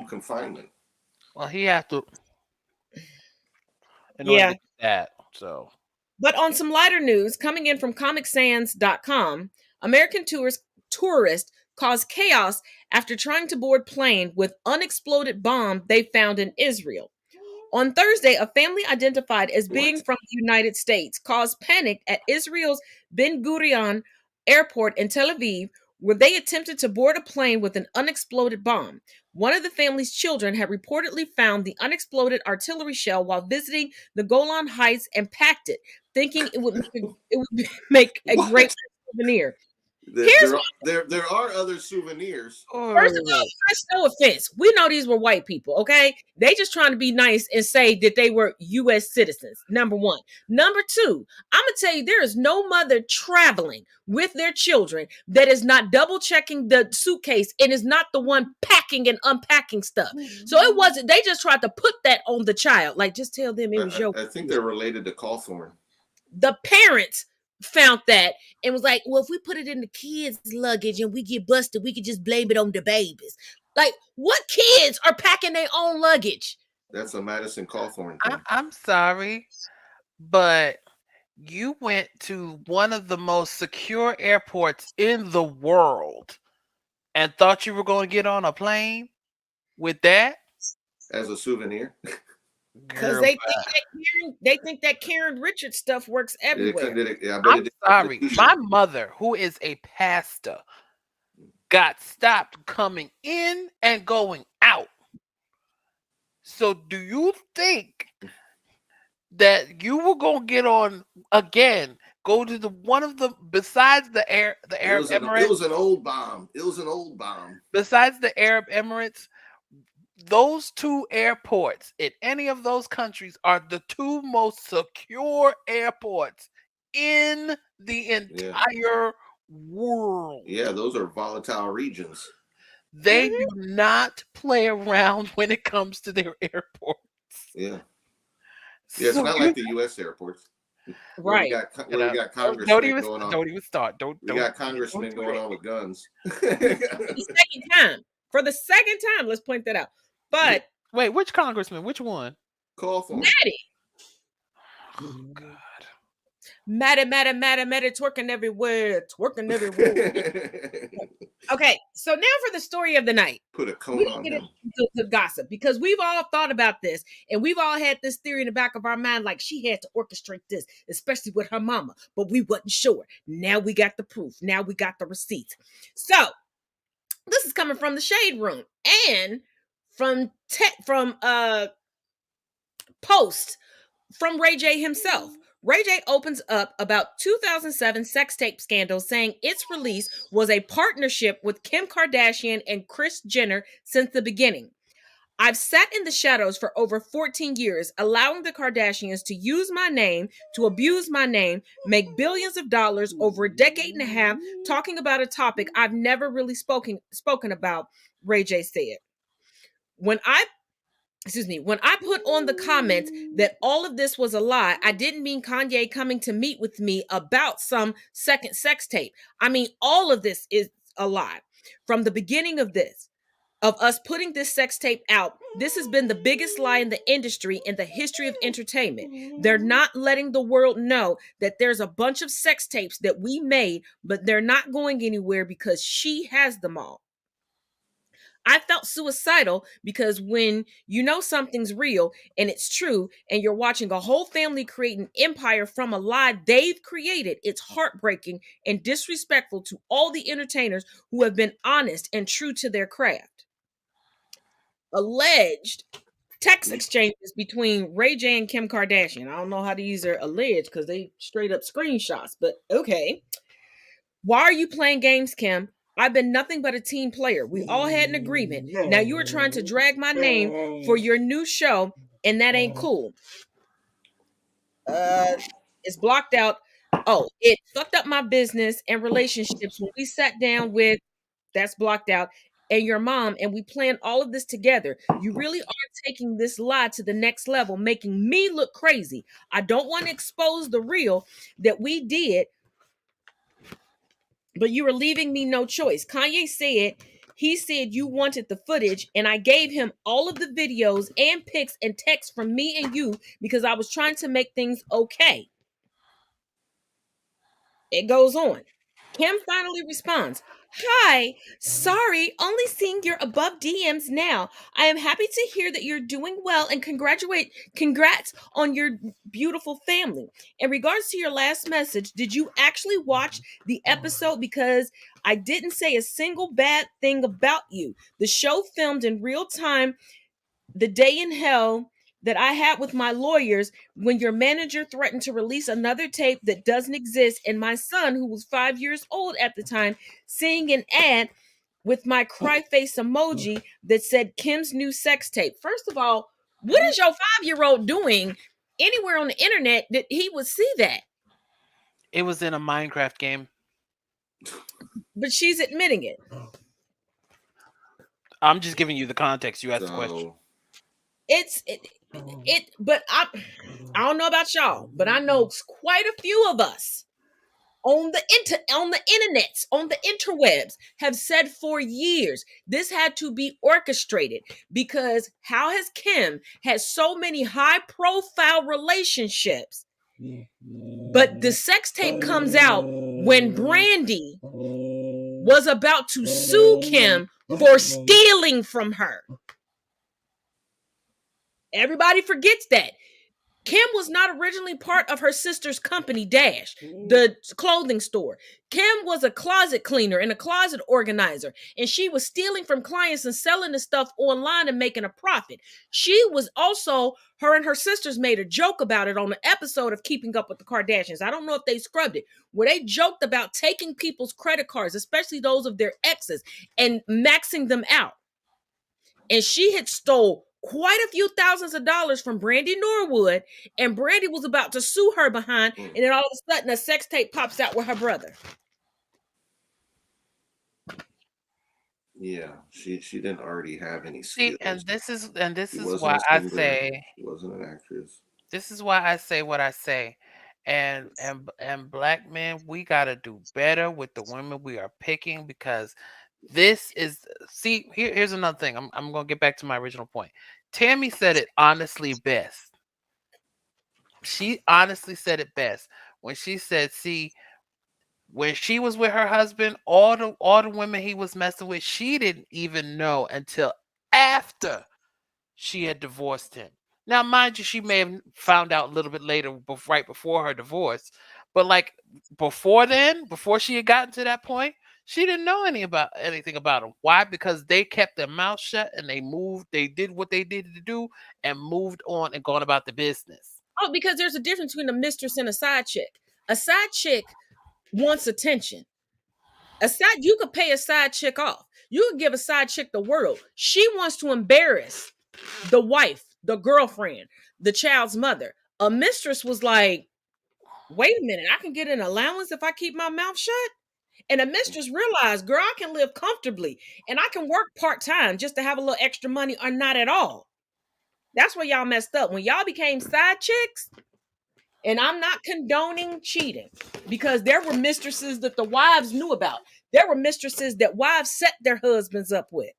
confinement. Well, he has to. In order to get that, so. But on some lighter news, coming in from ComicSans.com, American tourist caused chaos after trying to board plane with unexploded bomb they found in Israel. On Thursday, a family identified as being from the United States caused panic at Israel's Ben Gurion Airport in Tel Aviv, where they attempted to board a plane with an unexploded bomb. One of the family's children had reportedly found the unexploded artillery shell while visiting the Golan Heights and packed it, thinking it would make a great souvenir. There are other souvenirs. First of all, no offense. We know these were white people, okay? They just trying to be nice and say that they were U.S. citizens, number one. Number two, I'm going to tell you, there is no mother traveling with their children that is not double-checking the suitcase and is not the one packing and unpacking stuff. So it wasn't, they just tried to put that on the child. Like, just tell them it was your... I think they're related to Cawthorn. The parents found that and was like, well, if we put it in the kids' luggage and we get busted, we could just blame it on the babies. Like, what kids are packing their own luggage? That's a Madison Cawthorn thing. I'm sorry, but you went to one of the most secure airports in the world and thought you were going to get on a plane with that? As a souvenir? Because they think that Karen Richards stuff works everywhere. I'm sorry. My mother, who is a pastor, got stopped coming in and going out. So do you think that you were going to get on again, go to besides the Arab Emirates? It was an old bomb. Besides the Arab Emirates, those 2 airports in any of those countries are the 2 most secure airports in the entire world. Yeah, those are volatile regions. They do not play around when it comes to their airports. Yeah. Yeah, it's not like the U.S. airports. Where we Right. got You know, congressmen don't even going on. don't even start. We Don't got congressmen do going that. on with guns. For the second time. For the second time, let's point that out. But Wait, which congressman? Which one? Call for him. Maddie. Oh, God. Maddie, twerking everywhere. Twerking everywhere. Okay, so now for the story of the night. Put a We cone on get him. into the gossip because we've all thought about this and we've all had this theory in the back of our mind, like she had to orchestrate this, especially with her mama, but we wasn't sure. Now we got the proof. Now we got the receipts. So this is coming from the Shade Room and from post from Ray J himself. Ray J opens up about 2007 sex tape scandal, saying its release was a partnership with Kim Kardashian and Kris Jenner since the beginning. I've sat in the shadows for over 14 years, allowing the Kardashians to use my name, to abuse my name, make billions of dollars over a decade and a half, talking about a topic I've never really spoken about, Ray J said. When I put on the comments that all of this was a lie, I didn't mean Kanye coming to meet with me about some second sex tape. I mean, all of this is a lie. From the beginning of us putting this sex tape out, this has been the biggest lie in the industry in the history of entertainment. They're not letting the world know that there's a bunch of sex tapes that we made, but they're not going anywhere because she has them all. I felt suicidal because when you know something's real and it's true and you're watching a whole family create an empire from a lie they've created, it's heartbreaking and disrespectful to all the entertainers who have been honest and true to their craft. Alleged text exchanges between Ray J and Kim Kardashian. I don't know how to use their alleged because they straight up screenshots, but okay. Why are you playing games, Kim? I've been nothing but a team player. We all had an agreement. Now you are trying to drag my name for your new show, and that ain't cool. It's blocked out. Oh, it fucked up my business and relationships when we sat down with, that's blocked out, and your mom, and we planned all of this together. You really are taking this lie to the next level, making me look crazy. I don't want to expose the real that we did, but you were leaving me no choice. Kanye said, he said you wanted the footage, and I gave him all of the videos and pics and texts from me and you because I was trying to make things okay. It goes on. Kim finally responds, "Hi, sorry, only seeing your above DMs now. I am happy to hear that you're doing well and congrats on your beautiful family. In regards to your last message, did you actually watch the episode? Because I didn't say a single bad thing about you. The show filmed in real time the day in hell that I had with my lawyers when your manager threatened to release another tape that doesn't exist, and my son, who was 5 years old at the time, seeing an ad with my cry face emoji that said Kim's new sex tape." First of all, what is your 5-year-old doing anywhere on the internet that he would see that? It was in a Minecraft game. But she's admitting it. I'm just giving you the context. You asked the question. But I don't know about y'all, but I know quite a few of us on the internets, on the interwebs, have said for years this had to be orchestrated, because how has Kim had so many high-profile relationships, but the sex tape comes out when Brandy was about to sue Kim for stealing from her? Everybody forgets that. Kim was not originally part of her sister's company, Dash, the clothing store. Kim was a closet cleaner and a closet organizer, and she was stealing from clients and selling the stuff online and making a profit. She was also, her and her sisters made a joke about it on an episode of Keeping Up with the Kardashians. I don't know if they scrubbed it, where they joked about taking people's credit cards, especially those of their exes, and maxing them out. And she had stole quite a few thousands of dollars from Brandy Norwood, and Brandy was about to sue her behind, and then all of a sudden a sex tape pops out with her brother. Yeah, she didn't already have any skills. See, and this is why I say she wasn't an actress. This is why I say what I say. And black men, we gotta do better with the women we are picking, because this is, see, here's another thing. I'm gonna get back to my original point. Tammy said it honestly best. She honestly said it best when she said, see, when she was with her husband, all the women he was messing with, she didn't even know until after she had divorced him. Now, mind you, she may have found out a little bit later, right before her divorce, but like before then, before she had gotten to that point, she didn't know anything about him. Why? Because they kept their mouth shut and they moved. They did what they needed to do and moved on and gone about the business. Oh, because there's a difference between a mistress and a side chick. A side chick wants attention. You could pay a side chick off. You could give a side chick the world. She wants to embarrass the wife, the girlfriend, the child's mother. A mistress was like, wait a minute, I can get an allowance if I keep my mouth shut? And a mistress realized, girl, I can live comfortably and I can work part-time just to have a little extra money or not at all. That's where y'all messed up. When y'all became side chicks, and I'm not condoning cheating, because there were mistresses that the wives knew about. There were mistresses that wives set their husbands up with.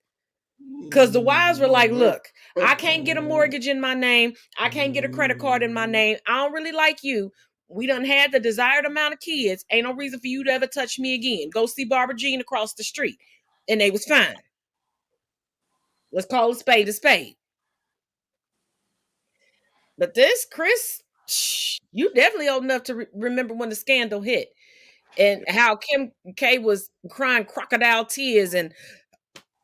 Because the wives were like, look, I can't get a mortgage in my name. I can't get a credit card in my name. I don't really like you. We done had the desired amount of kids. Ain't no reason for you to ever touch me again. Go see Barbara Jean across the street. And they was fine. Let's call a spade a spade. But this, Chris, you definitely old enough to remember when the scandal hit and how Kim K was crying crocodile tears and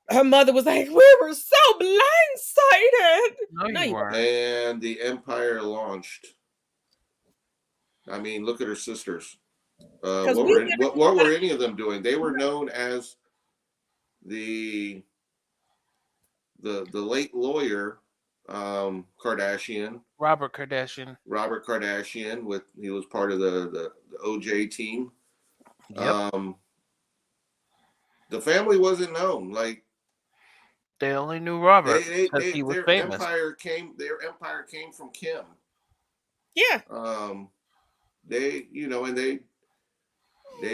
her mother was like, we were so blindsided. No, you weren't. And the empire launched. I mean, look at her sisters. What were any of them doing? They were known as the late lawyer Kardashian. Robert Kardashian. He was part of the OJ team. Yep. The family wasn't known. Like, they only knew Robert because he was famous. Their empire came from Kim. Yeah. They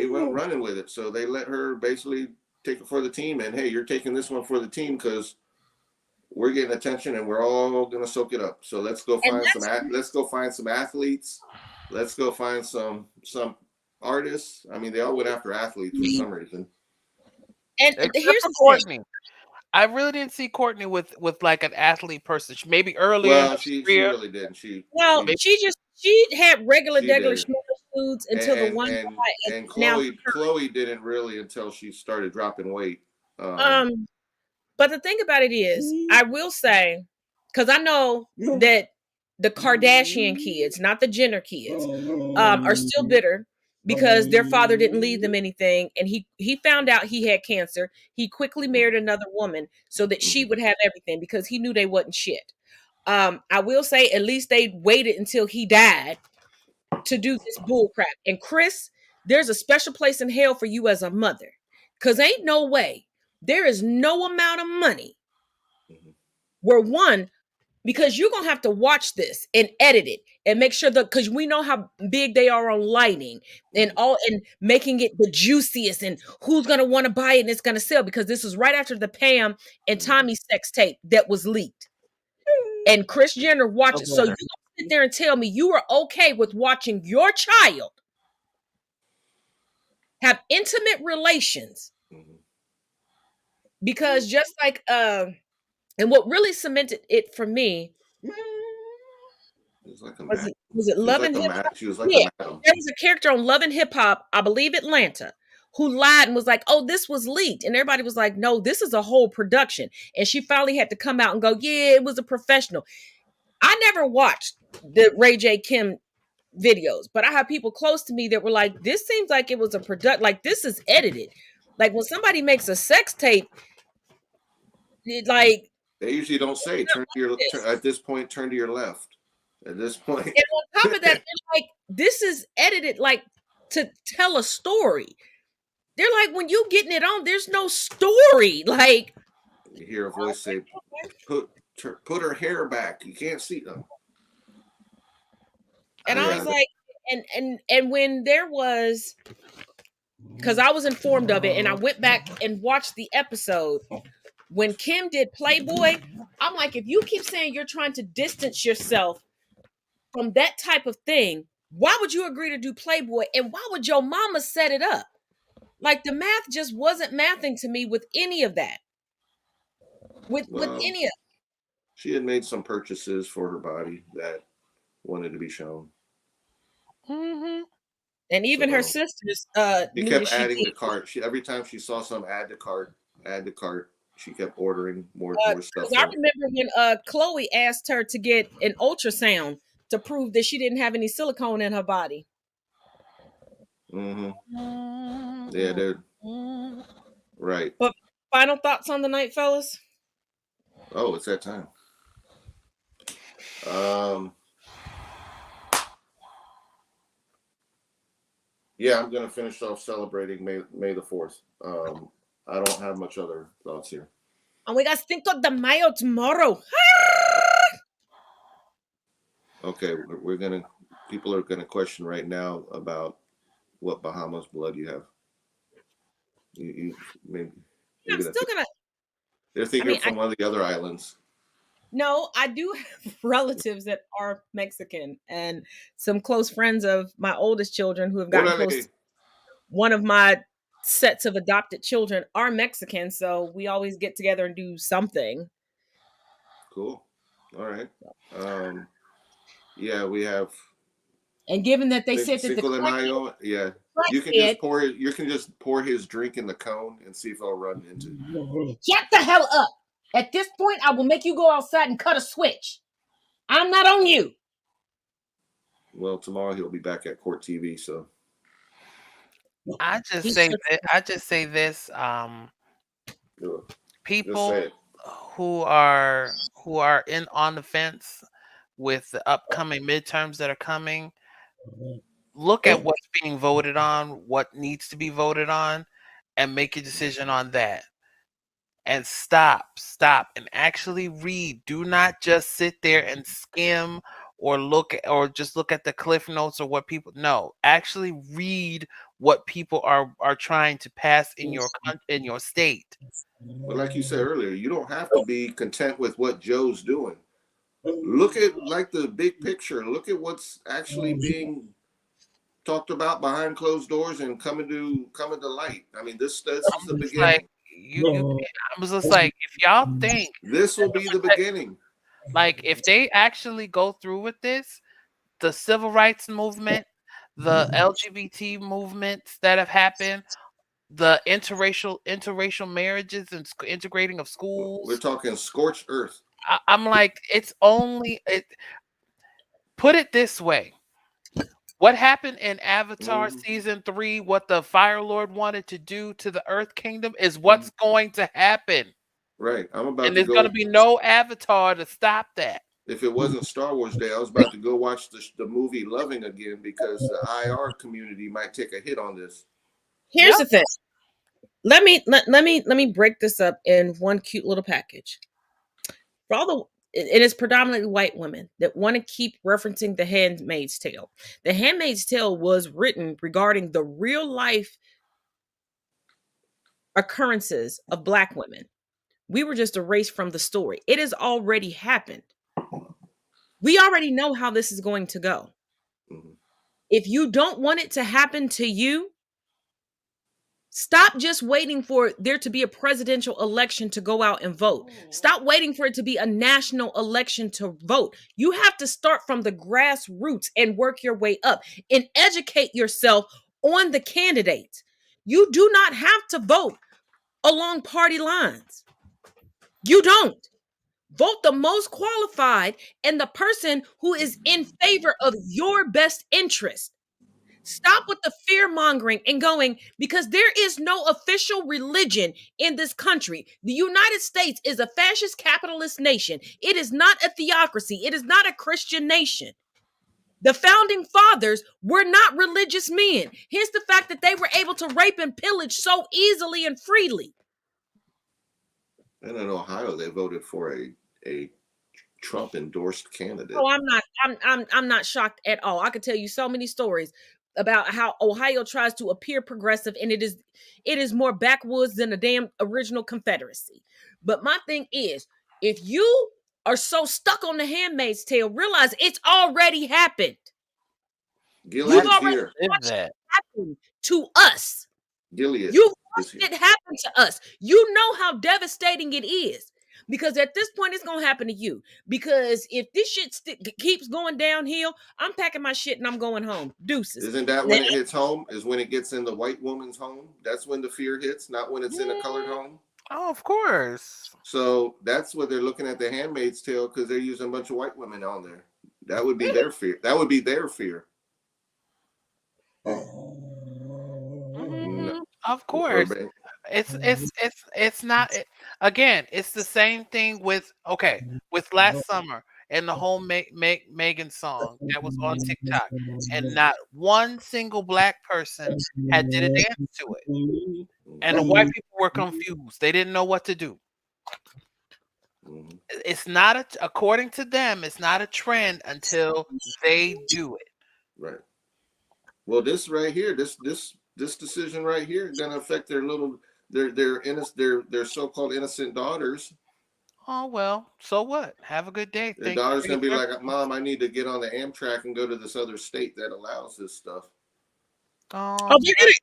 went running with it. So they let her basically take it for the team. And hey, you're taking this one for the team because we're getting attention and we're all gonna soak it up. So let's go find some athletes. Let's go find some artists. I mean, they all went after athletes for some reason. And here's the Courtney. I really didn't see Courtney with like an athlete person. Maybe earlier. Well, she really didn't. She had regular foods until the one and Chloe didn't really until she started dropping weight. But the thing about it is, I will say, because I know that the Kardashian kids, not the Jenner kids, are still bitter because their father didn't leave them anything. And he found out he had cancer. He quickly married another woman so that she would have everything because he knew they wasn't shit. I will say at least they waited until he died to do this bull crap. And Chris, there's a special place in hell for you as a mother. Because ain't no way. There is no amount of money where because you're going to have to watch this and edit it and make sure because we know how big they are on lighting and making it the juiciest and who's going to want to buy it and it's going to sell, because this was right after the Pam and Tommy sex tape that was leaked. And Kris Jenner watched it. So you sit there and tell me you are okay with watching your child have intimate relations. Because just like, and what really cemented it for me was it Love and Hip Hop? There was a character on Love and Hip Hop, I believe Atlanta, who lied and was like, oh, this was leaked. And everybody was like, no, this is a whole production. And she finally had to come out and go, yeah, it was a professional. I never watched the Ray J. Kim videos, but I have people close to me that were like, this seems like it was a product, like this is edited. Like when somebody makes a sex tape, like they usually don't say at this point turn to your left. At this point, and on top of that, they're like, this is edited like to tell a story. They're like, when you getting it on, there's no story. Like you hear a voice say, "Put her hair back. You can't see them." And I was like, And when there was, because I was informed of it and I went back and watched the episode when Kim did Playboy, I'm like, if you keep saying you're trying to distance yourself from that type of thing, why would you agree to do Playboy? And why would your mama set it up? Like, the math just wasn't mathing to me with any of that. With any of it. She had made some purchases for her body that wanted to be shown. Mm-hmm. And even her sisters she kept adding to cart. Every time she saw some, add to cart. She kept ordering more stuff. I remember when Chloe asked her to get an ultrasound to prove that she didn't have any silicone in her body. Mm-hmm. Yeah, they're right. But final thoughts on the night, fellas? Oh, it's that time. Yeah, I'm gonna finish off celebrating May the 4th. I don't have much other thoughts here. And we got Cinco de Mayo tomorrow. Okay, people are gonna question right now about what Bahamas blood you have. Maybe I'm still gonna. They're thinking from one of the other islands. No, I do have relatives that are Mexican and some close friends of my oldest children who have gotten close. One of my sets of adopted children are Mexican, so we always get together and do something. Cool. All right. Yeah, we have. And given that they said that Cinco de Mayo, yeah, you can just pour his drink in the cone and see if it'll run into. Shut the hell up! At this point, I will make you go outside and cut a switch. I'm not on you. Well, tomorrow he'll be back at Court TV, so. I just say this. People who are on the fence with the upcoming midterms that are coming, look at what's being voted on, what needs to be voted on, and make a decision on that. And stop, and actually read. Do not just sit there and skim or just look at the cliff notes or what people. No, actually read what people are trying to pass in your state. But like you said earlier, you don't have to be content with what Joe's doing. Look at the big picture. Look at what's actually being talked about behind closed doors and coming to light. I mean, this is the beginning. I was just like, if y'all think this will be the beginning, like if they actually go through with this, the civil rights movement, the LGBT movements that have happened, the interracial marriages and integrating of schools, we're talking scorched earth. I'm like, put it this way. What happened in Avatar season 3, what the Fire Lord wanted to do to the Earth Kingdom is what's going to happen. Right. And there's going to be no Avatar to stop that. If it wasn't Star Wars Day, I was about to go watch the movie Loving again because the IR community might take a hit on this. Here's the thing. Let me break this up in one cute little package. It is predominantly white women that want to keep referencing The Handmaid's Tale. The Handmaid's Tale was written regarding the real life occurrences of Black women. We were just erased from the story. It has already happened. We already know how this is going to go. If you don't want it to happen to you, stop just waiting for there to be a presidential election to go out and vote. Stop waiting for it to be a national election to vote. You have to start from the grassroots and work your way up and educate yourself on the candidates. You do not have to vote along party lines. You don't. Vote the most qualified and the person who is in favor of your best interest. Stop with the fear mongering and going, because there is no official religion in this country. The United States is a fascist capitalist nation. It is not a theocracy. It is not a Christian nation. The founding fathers were not religious men. Hence the fact that they were able to rape and pillage so easily and freely. And in Ohio, they voted for a Trump endorsed candidate. Oh, I'm not shocked at all. I could tell you so many stories about how Ohio tries to appear progressive, and it is more backwoods than a damn original Confederacy. But my thing is, if you are so stuck on the Handmaid's Tale, realize it's already happened. Gilead You've is already here. watched it happen to us. Gilead You've is watched here. it happen to us. You know how devastating it is. Because at this point, it's going to happen to you. Because if this shit keeps going downhill, I'm packing my shit and I'm going home. Deuces. Isn't that when it hits home? Is when it gets in the white woman's home? That's when the fear hits, not when it's in a colored home? Oh, of course. So that's what they're looking at the Handmaid's Tale, because they're using a bunch of white women on there. That would be their fear. That would be their fear. Mm-hmm. Of course. It's not again, it's the same thing with last summer and the whole Megan song that was on TikTok, and not one single black person had did a dance to it. And the white people were confused. They didn't know what to do. It's not according to them, it's not a trend until they do it. Right. Well, this right here, this decision right here is going to affect their so-called innocent daughters. Oh, well, so what? Have a good day. Their daughter's going to be like, Mom, I need to get on the Amtrak and go to this other state that allows this stuff. Oh,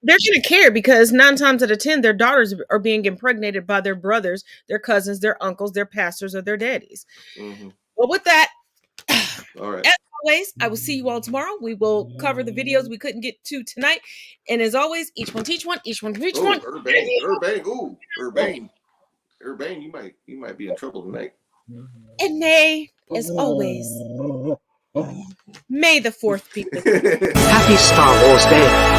they're gonna care, because 9 times out of 10, their daughters are being impregnated by their brothers, their cousins, their uncles, their pastors, or their daddies. Mm-hmm. Well, with that, all right. As always, I will see you all tomorrow. We will cover the videos we couldn't get to tonight, and as always, each one teach one, each one reach one. Urbane, you might be in trouble tonight. And may, as always, may the 4th be with you. Happy Star Wars Day.